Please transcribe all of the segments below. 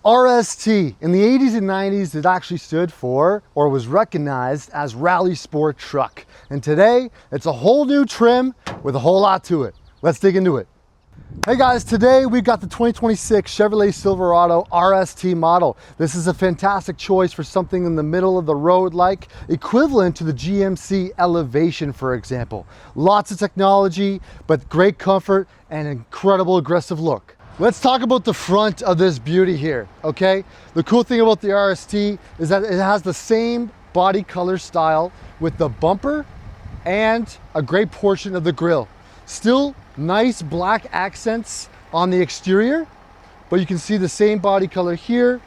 RST. In the 80s and 90s, it actually stood for, or was recognized as, Rally Sport Truck. And today, it's a whole new trim with a whole lot to it. Let's dig into it. Hey guys, today we've got the 2026 Chevrolet Silverado RST model. This is a fantastic choice for something in the middle of the road, like equivalent to the GMC Elevation, for example. Lots of technology, but great comfort and incredible aggressive look. Let's talk about the front of this beauty here, okay? The cool thing about the RST is that it has the same body color style with the bumper and a great portion of the grille. Still nice black accents on the exterior, but you can see the same body color here.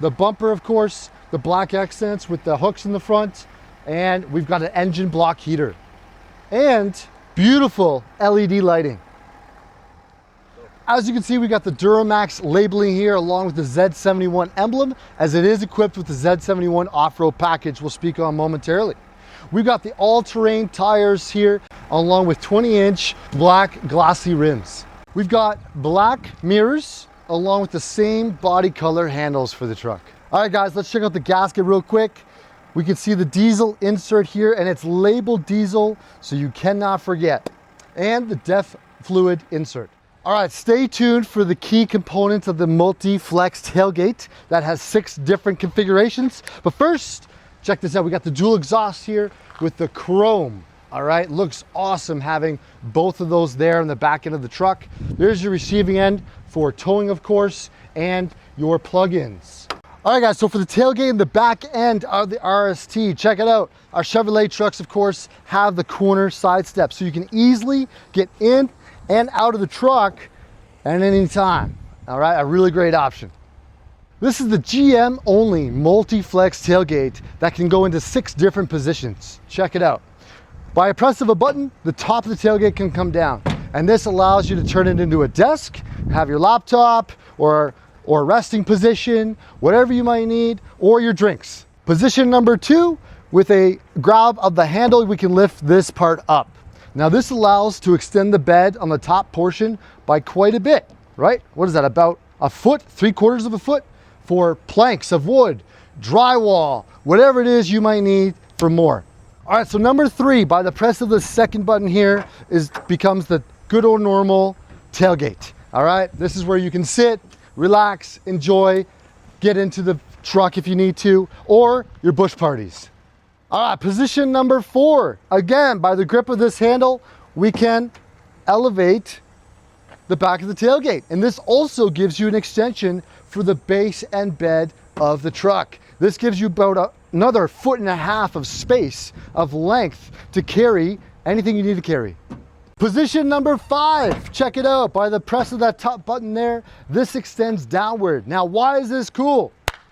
The bumper, of course, the black accents with the hooks in the front, and we've got an engine block heater and beautiful LED lighting. As you can see, we got the Duramax labeling here along with the Z71 emblem, as it is equipped with the Z71 off-road package we'll speak on momentarily. We've got the all-terrain tires here along with 20-inch black glossy rims. We've got black mirrors along with the same body color handles for the truck. All right guys, let's check out the gasket real quick. We can see the diesel insert here, and it's labeled diesel so you cannot forget. And the DEF fluid insert. All right, stay tuned for the key components of the Multiflex tailgate that has 6 different configurations. But first, check this out. We got the dual exhaust here with the chrome. All right, looks awesome having both of those there in the back end of the truck. There's your receiving end for towing, of course, and your plug-ins. All right guys, so for the tailgate and the back end of the RST, check it out. Our Chevrolet trucks, of course, have the corner side steps, so you can easily get in and out of the truck at any time. All right, a really great option. This is the GM only Multiflex tailgate that can go into 6 different positions. Check it out. By a press of a button, the top of the tailgate can come down, and this allows you to turn it into a desk, have your laptop or resting position, whatever you might need, or your drinks. Position number 2, with a grab of the handle, we can lift this part up. Now this allows to extend the bed on the top portion by quite a bit, right? What is that, about a foot, 3/4 of a foot for planks of wood, drywall, whatever it is you might need for more. All right, so number 3, by the press of the second button here, becomes the good old normal tailgate. All right, this is where you can sit, relax, enjoy, get into the truck if you need to, or your bush parties. All right, position number 4. Again, by the grip of this handle, we can elevate the back of the tailgate. And this also gives you an extension for the base and bed of the truck. This gives you about another 1.5 feet of space of length to carry anything you need to carry. Position number 5, check it out. By the press of that top button there, this extends downward. Now, why is this cool?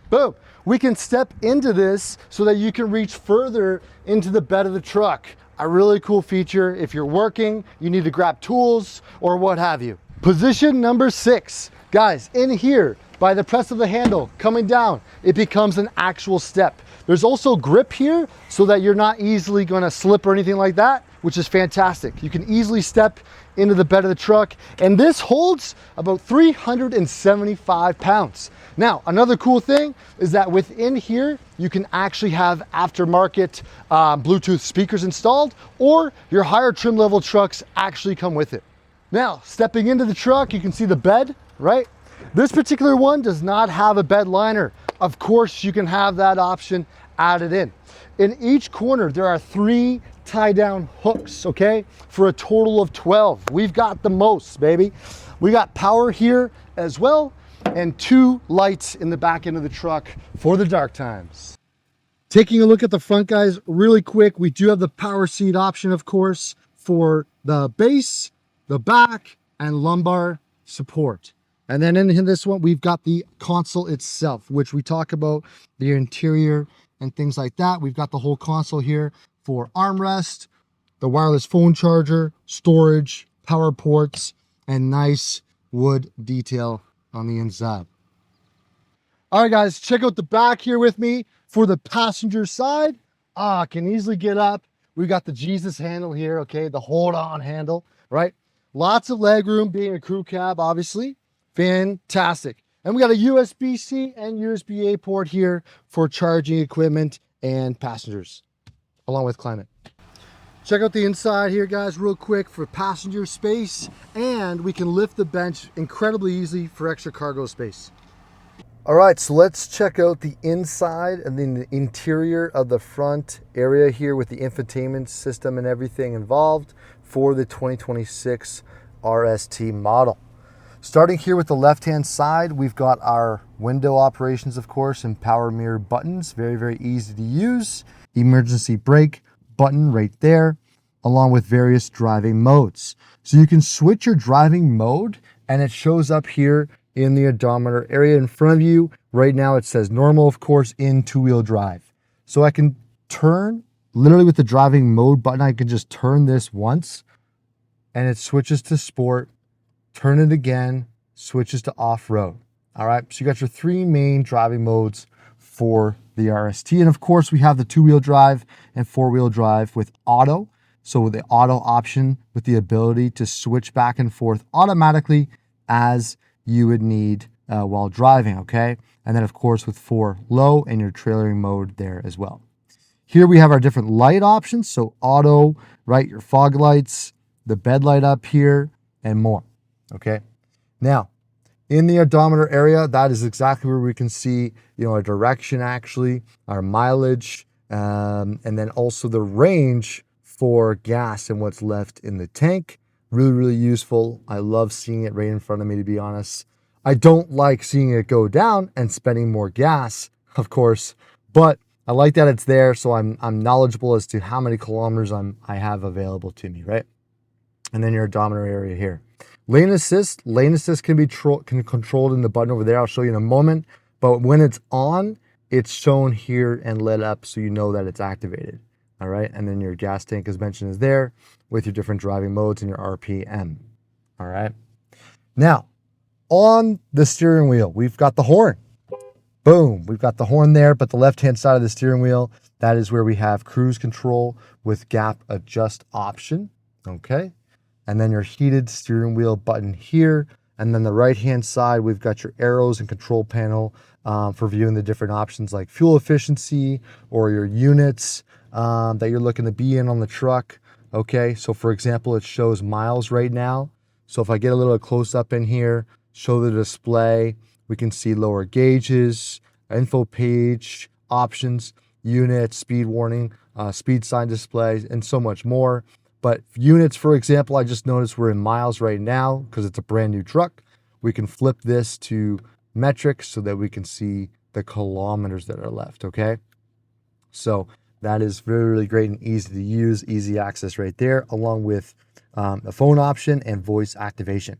Boom. We can step into this so that you can reach further into the bed of the truck. A really cool feature if you're working, you need to grab tools or what have you. Position number 6. Guys, in here, by the press of the handle coming down, it becomes an actual step. There's also grip here so that you're not easily gonna slip or anything like that, which is fantastic. You can easily step into the bed of the truck, and this holds about 375 pounds. Now, another cool thing is that within here, you can actually have aftermarket Bluetooth speakers installed, or your higher trim level trucks actually come with it. Now, stepping into the truck, you can see the bed, right? This particular one does not have a bed liner. Of course, you can have that option added in. In each corner, there are 3 tie-down hooks, okay? For a total of 12. We've got the most, baby. We got power here as well, and 2 lights in the back end of the truck for the dark times. Taking a look at the front, guys, really quick, we do have the power seat option, of course, for the base, the back, and lumbar support. And then in this one, we've got the console itself, which we talk about the interior and things like that. We've got the whole console here for armrest, the wireless phone charger, storage, power ports, and nice wood detail on the inside. All right, guys, check out the back here with me for the passenger side. Can easily get up. We've got the Jesus handle here, okay, the hold on handle, right? Lots of leg room being a crew cab, obviously. Fantastic. And we got a USB-C and USB-A port here for charging equipment and passengers, along with climate. Check out the inside here, guys, real quick for passenger space, and we can lift the bench incredibly easily for extra cargo space. All right, so let's check out the inside and then the interior of the front area here with the infotainment system and everything involved for the 2026 RST model. Starting here with the left-hand side, we've got our window operations, of course, and power mirror buttons. Very, very easy to use. Emergency brake button right there, along with various driving modes. So you can switch your driving mode, and it shows up here in the odometer area in front of you. Right now it says normal, of course, in two-wheel drive. So I can turn, literally with the driving mode button, I can just turn this once and it switches to sport, turn it again, switches to off-road. All right, so you got your three main driving modes for the RST. And of course we have the two-wheel drive and four-wheel drive with auto. So with the auto option with the ability to switch back and forth automatically as you would need while driving, okay? And then of course with 4 low and your trailering mode there as well. Here we have our different light options. So auto, right, your fog lights, the bed light up here, and more, okay? Now, in the odometer area, that is exactly where we can see, our direction actually, our mileage, and then also the range for gas and what's left in the tank. Really, really useful. I love seeing it right in front of me, to be honest. I don't like seeing it go down and spending more gas, of course, but I like that it's there, so I'm knowledgeable as to how many kilometers I have available to me, right? And then your odometer area here. Lane assist can be controlled in the button over there. I'll show you in a moment, but when it's on, it's shown here and lit up so you know that it's activated. All right, and then your gas tank, as mentioned, is there with your different driving modes and your RPM. All right. Now, on the steering wheel, we've got the horn. Boom, we've got the horn there, but the left-hand side of the steering wheel, that is where we have cruise control with gap adjust option, okay? And then your heated steering wheel button here. And then the right-hand side, we've got your arrows and control panel for viewing the different options like fuel efficiency or your units that you're looking to be in on the truck. Okay, so for example, it shows miles right now. So if I get a little close up in here, show the display, we can see lower gauges, info page, options, units, speed warning, speed sign displays, and so much more. But units, for example, I just noticed we're in miles right now because it's a brand new truck. We can flip this to metric so that we can see the kilometers that are left, okay? So that is very, really great and easy to use, easy access right there, along with a phone option and voice activation.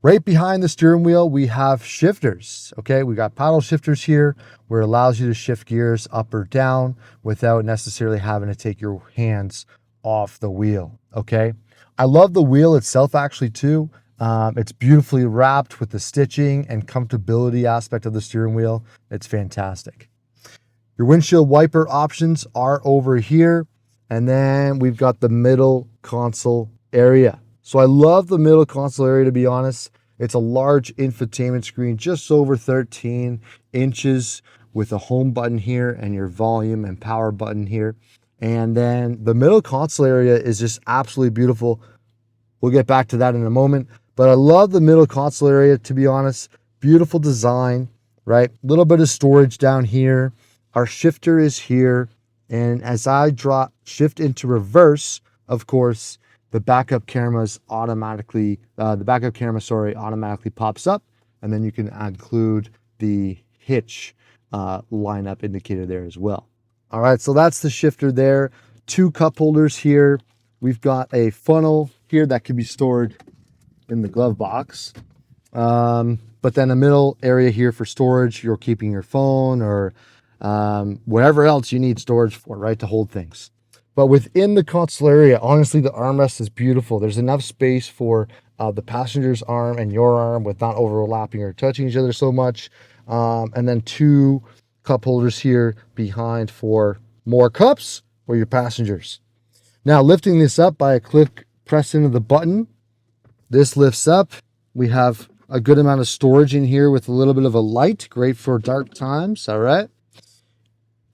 Right behind the steering wheel, we have shifters, okay? We got paddle shifters here where it allows you to shift gears up or down without necessarily having to take your hands off the wheel, okay? I love the wheel itself actually too. It's beautifully wrapped with the stitching and comfortability aspect of the steering wheel. It's fantastic. Your windshield wiper options are over here. And then we've got the middle console area. So I love the middle console area, to be honest. It's a large infotainment screen, just over 13 inches with a home button here and your volume and power button here. And then the middle console area is just absolutely beautiful. We'll get back to that in a moment. But I love the middle console area, to be honest. Beautiful design, right? A little bit of storage down here. Our shifter is here. And as I shift into reverse, of course, the backup camera automatically pops up. And then you can include the hitch lineup indicator there as well. All right, so that's the shifter there. 2 cup holders here. We've got a funnel here that can be stored in the glove box. But then a middle area here for storage. You're keeping your phone or whatever else you need storage for, right, to hold things. But within the console area, honestly, the armrest is beautiful. There's enough space for the passenger's arm and your arm with not overlapping or touching each other so much. And then 2 cup holders here behind for more cups for your passengers. Now, lifting this up by a quick press into the button, this lifts up. We have a good amount of storage in here with a little bit of a light, great for dark times. All right.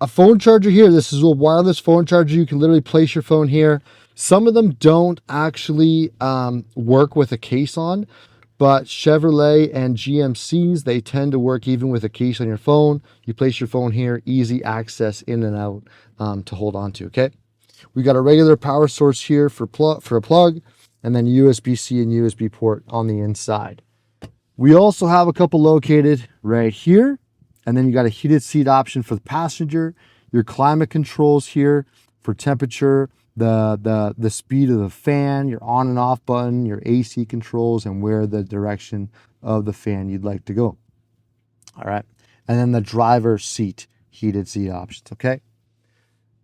A phone charger here. This is a wireless phone charger. You can literally place your phone here. Some of them don't actually work with a case on, but Chevrolet and GMCs, they tend to work even with a case on your phone. You place your phone here, easy access in and out to hold on to, okay? We got a regular power source here for a plug, and then USB-C and USB port on the inside. We also have a couple located right here. And then you got a heated seat option for the passenger, your climate controls here for temperature, the speed of the fan, your on and off button, your AC controls, and where the direction of the fan you'd like to go. All right. And then the driver's seat, heated seat options, okay?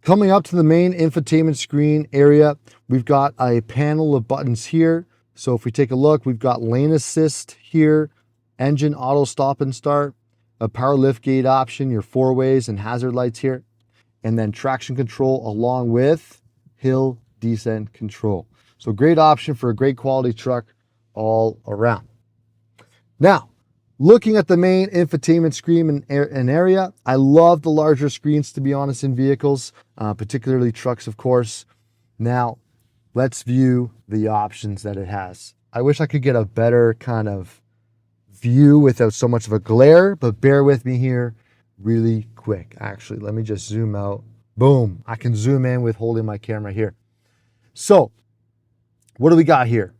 Coming up to the main infotainment screen area, we've got a panel of buttons here. So if we take a look, we've got lane assist here, engine auto stop and start, a power lift gate option, your four ways and hazard lights here, and then traction control along with hill descent control. So great option for a great quality truck all around. Now, looking at the main infotainment screen and area, I love the larger screens, to be honest, in vehicles, particularly trucks, of course. Now, let's view the options that it has. I wish I could get a better kind of view without so much of a glare, but bear with me here really quick. Actually, let me just zoom out. Boom. I can zoom in with holding my camera here. So what do we got here?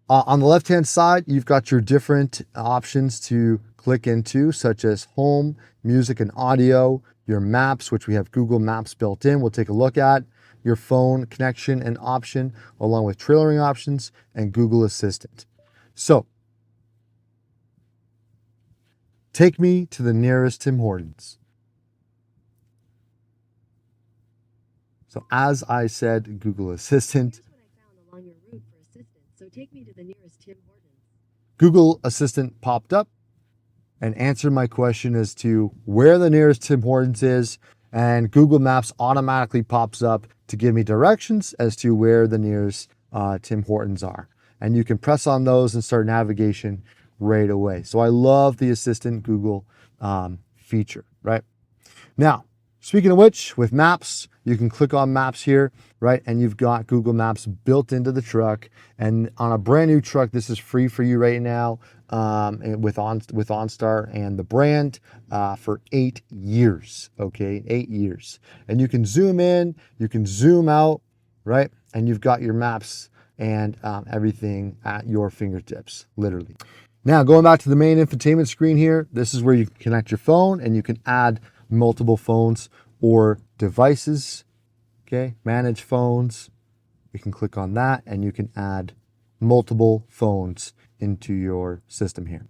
On the left-hand side, you've got your different options to click into, such as home, music and audio, your maps, which we have Google Maps built in. We'll take a look at your phone connection and option, along with trailering options and Google Assistant. So take me to the nearest Tim Hortons. So as I said, Google Assistant. Here's what I found along your route for assistance. So take me to the nearest Tim Hortons. Google Assistant popped up and answered my question as to where the nearest Tim Hortons is, and Google Maps automatically pops up to give me directions as to where the nearest Tim Hortons are. And you can press on those and start navigation right away. So I love the Assistant Google feature, right? Now, speaking of which, with Maps, you can click on Maps here, right? And you've got Google Maps built into the truck. And on a brand new truck, this is free for you right now with OnStar and the brand for 8 years, okay? 8 years. And you can zoom in, you can zoom out, right? And you've got your maps and everything at your fingertips, literally. Now, going back to the main infotainment screen here, this is where you can connect your phone and you can add multiple phones or devices, okay? Manage phones. You can click on that and you can add multiple phones into your system here.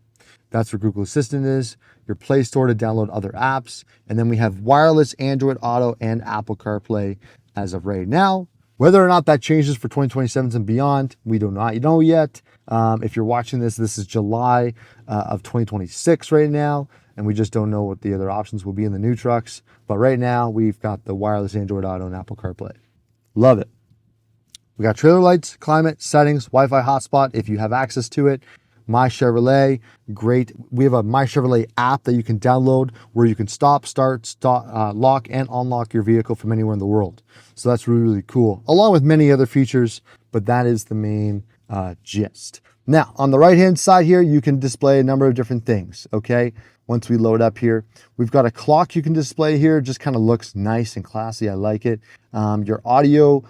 That's where Google Assistant is, your Play Store to download other apps, and then we have wireless Android Auto and Apple CarPlay as of right now. Whether or not that changes for 2027 and beyond, we do not know yet. If you're watching this, this is July of 2026 right now, and we just don't know what the other options will be in the new trucks. But right now, we've got the wireless Android Auto and Apple CarPlay. Love it. We got trailer lights, climate, settings, Wi-Fi hotspot if you have access to it. My Chevrolet, great. We have a My Chevrolet app that you can download where you can stop, start, lock, and unlock your vehicle from anywhere in the world. So that's really, really cool, along with many other features, but that is the main gist. Now, on the right-hand side here, you can display a number of different things, okay? Once we load up here, we've got a clock you can display here. Just kind of looks nice and classy. I like it. Your audio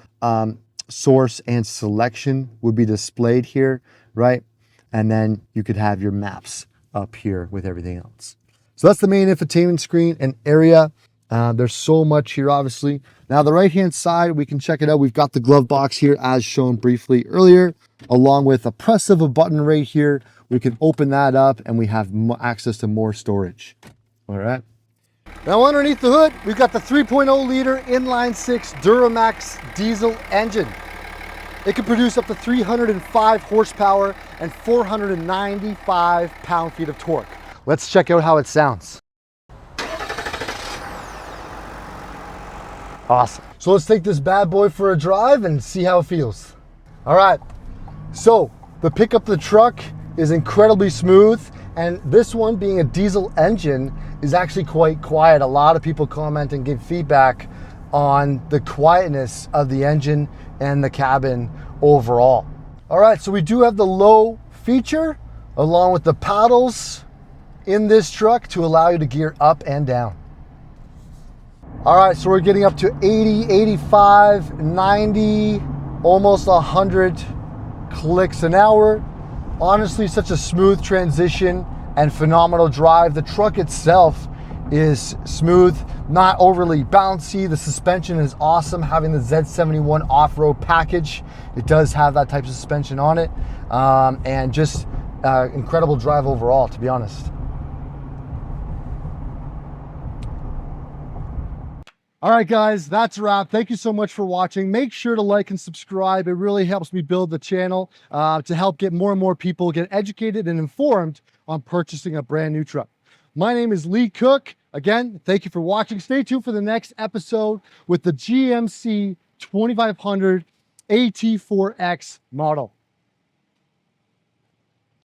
source and selection would be displayed here, right? And then you could have your maps up here with everything else. So that's the main infotainment screen and area. There's so much here, obviously. Now, the right-hand side, we can check it out. We've got the glove box here as shown briefly earlier, along with a press of a button right here. We can open that up and we have access to more storage. All right. Now, underneath the hood, we've got the 3.0 liter inline-six Duramax diesel engine. It can produce up to 305 horsepower and 495 pound-feet of torque. Let's check out how it sounds. Awesome. So let's take this bad boy for a drive and see how it feels. All right. So the pickup of the truck is incredibly smooth, and this one being a diesel engine is actually quite quiet. A lot of people comment and give feedback on the quietness of the engine and the cabin overall. All right, so we do have the low feature along with the paddles in this truck to allow you to gear up and down. All right, so we're getting up to 80, 85, 90, almost 100 clicks an hour. Honestly, such a smooth transition and phenomenal drive. The truck itself is smooth, not overly bouncy. The suspension is awesome, having the Z71 off-road package. It does have that type of suspension on it, and just incredible drive overall, to be honest. All right, guys, that's a wrap. Thank you so much for watching. Make sure to like and subscribe. It really helps me build the channel to help get more and more people get educated and informed on purchasing a brand new truck. My name is Lee Cook. Again, thank you for watching. Stay tuned for the next episode with the GMC 2500 AT4X model.